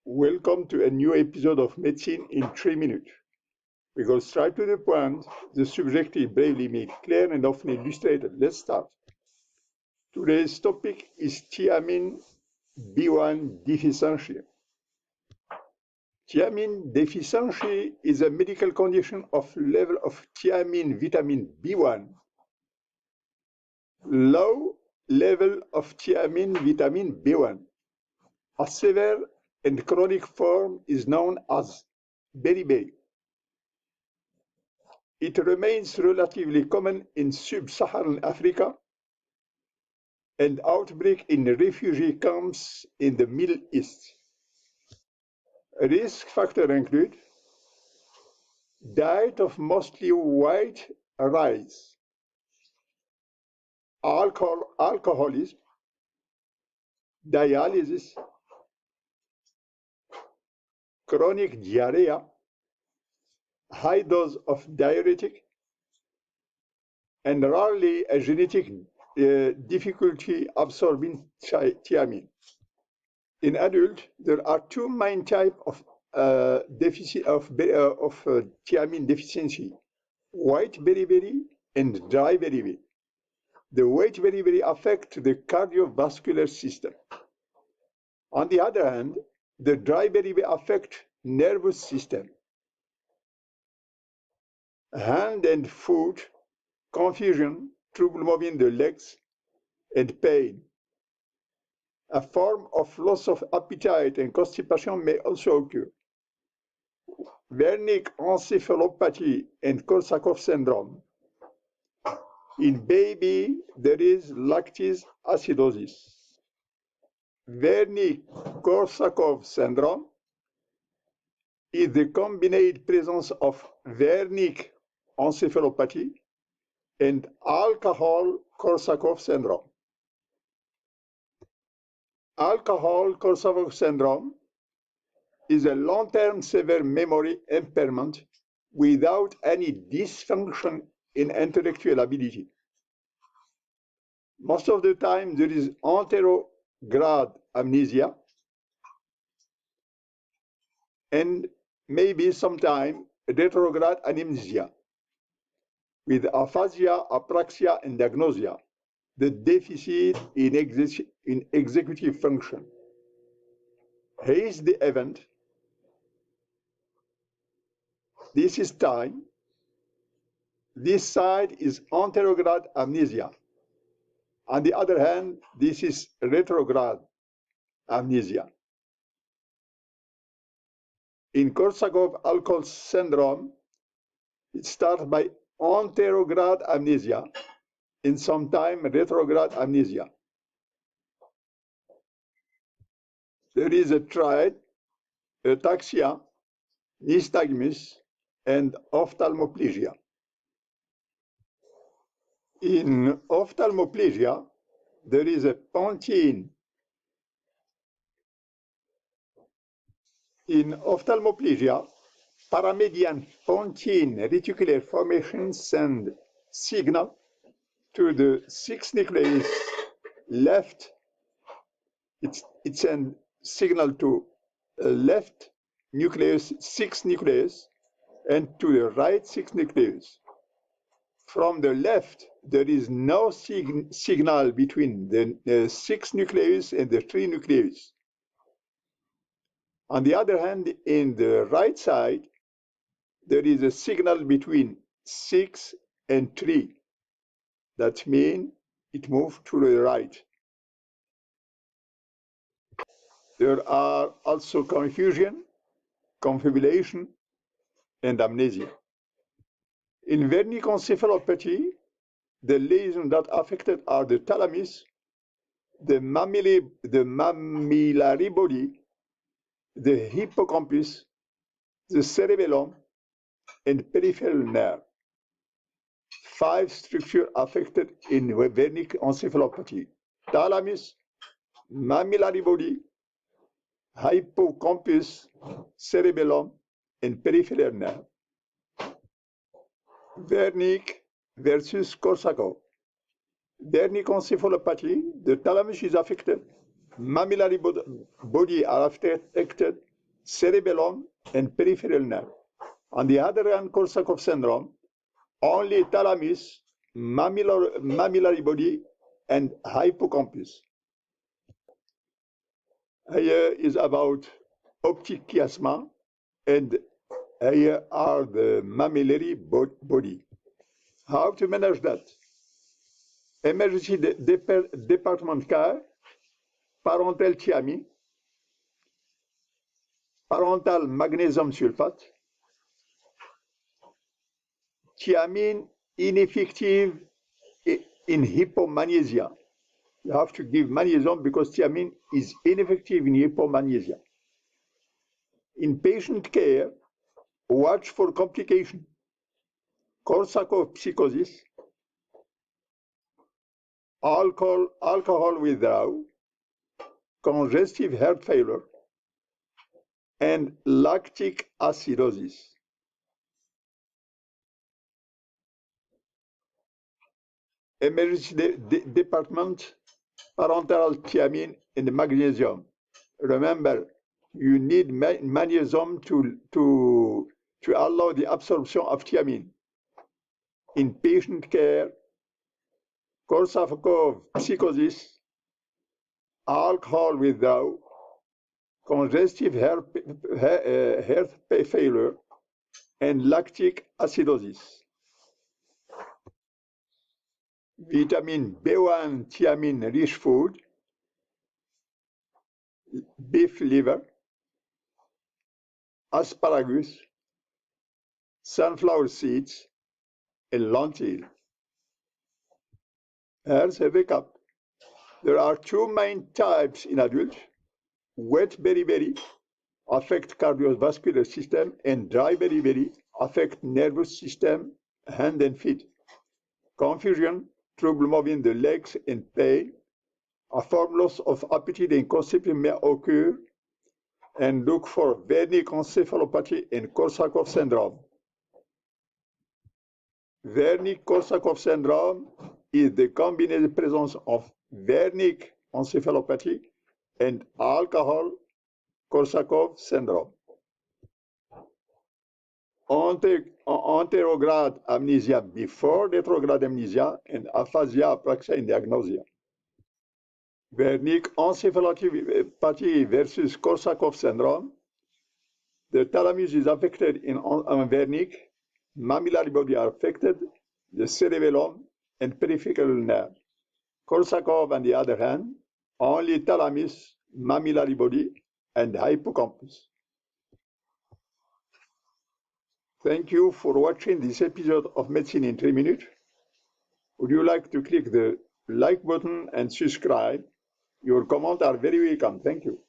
Welcome to a new episode of Medicine in 3 minutes. We go straight to the point. The subject is bravely made clear and often illustrated. Let's start. Today's topic is thiamine B1 deficiency. Thiamine deficiency is a medical condition of level of thiamine vitamin B1. Low level of thiamine vitamin B1. A severe and chronic form is known as Beriberi. It remains relatively common in sub-Saharan Africa and outbreak in refugee camps in the Middle East. Risk factors include diet of mostly white rice, alcoholism, dialysis, chronic diarrhea, high dose of diuretic, and rarely a genetic difficulty absorbing thiamine. In adults, there are two main types of thiamine deficiency: white beriberi and dry beriberi. The white beriberi affects the cardiovascular system. On the other hand, the dry beriberi affects nervous system, hand and foot, confusion, trouble moving the legs, and pain. A form of loss of appetite and constipation may also occur. Wernicke-encephalopathy and Korsakoff syndrome. In baby, there is lactate acidosis. Wernicke-Korsakoff syndrome is the combined presence of Wernicke encephalopathy and alcohol-Korsakoff syndrome. Alcohol-Korsakoff syndrome is a long-term severe memory impairment without any dysfunction in intellectual ability. Most of the time, there is anterograde amnesia and maybe sometime retrograde amnesia with aphasia, apraxia, and agnosia, the deficit in executive function. Here is the event. This is time. This side is anterograde amnesia. On the other hand, this is retrograde amnesia. In Korsakoff alcohol syndrome, it starts by anterograde amnesia and sometimes retrograde amnesia. There is a triad, ataxia, nystagmus, and ophthalmoplegia. In ophthalmoplegia, there is a pontine. In ophthalmoplegia, paramedian pontine reticular formations send signal to the 6 nucleus left. It sends signal to left nucleus 6 nucleus and to the right 6 nucleus. From the left, there is no signal between the 6 nucleus and the 3 nucleus. On the other hand, in the right side, there is a signal between 6 and 3. That means it moves to the right. There are also confusion, confabulation, and amnesia. In Wernicke-encephalopathy, the lesions that affected are the thalamus, the mammillary body, the hippocampus, the cerebellum, and peripheral nerve. 5 structures affected in Wernicke-encephalopathy: thalamus, mammillary body, hippocampus, cerebellum, and peripheral nerve. Wernicke versus Korsakoff. Wernicke-encephalopathy, the thalamus is affected, mammillary body are affected, cerebellum, and peripheral nerve. On the other hand, Korsakoff syndrome, only thalamus, mammillary body, and hippocampus. Here is about optic chiasma, and here are the mammillary body. How to manage that? Emergency department care, parental thiamine, parental magnesium sulfate, thiamine ineffective in hypomagnesia. You have to give magnesium because thiamine is ineffective in hypomagnesia. In patient care, watch for complication. Korsakoff psychosis, alcohol withdrawal, congestive heart failure, and lactic acidosis. Emergency department, parental thiamine and magnesium. Remember, you need magnesium to allow the absorption of thiamine. In patient care, Korsakoff psychosis, alcohol withdrawal, congestive heart failure, and lactic acidosis. Vitamin B1 thiamine rich food, beef liver, asparagus, sunflower seeds, and lentil. Here's a recap. There are two main types in adults. Wet beriberi affect cardiovascular system, and dry beriberi affect nervous system, hand and feet. Confusion, trouble moving the legs, and pain. A form loss of appetite and constipation may occur, and look for Wernicke-encephalopathy and Korsakoff syndrome. Wernicke-Korsakoff syndrome is the combined presence of Wernicke-encephalopathy and alcohol-Korsakoff syndrome. Anterograde amnesia before retrograde amnesia, and aphasia, apraxia, and diagnosia. Wernicke-encephalopathy versus Korsakoff syndrome. The thalamus is affected in Wernicke, mammillary body are affected, the cerebellum and peripheral nerve. Korsakoff, on the other hand, only thalamus, mammillary body, and hippocampus. Thank you for watching this episode of Medicine in 3 minutes. Would you like to click the like button and subscribe? Your comments are very welcome. Thank you.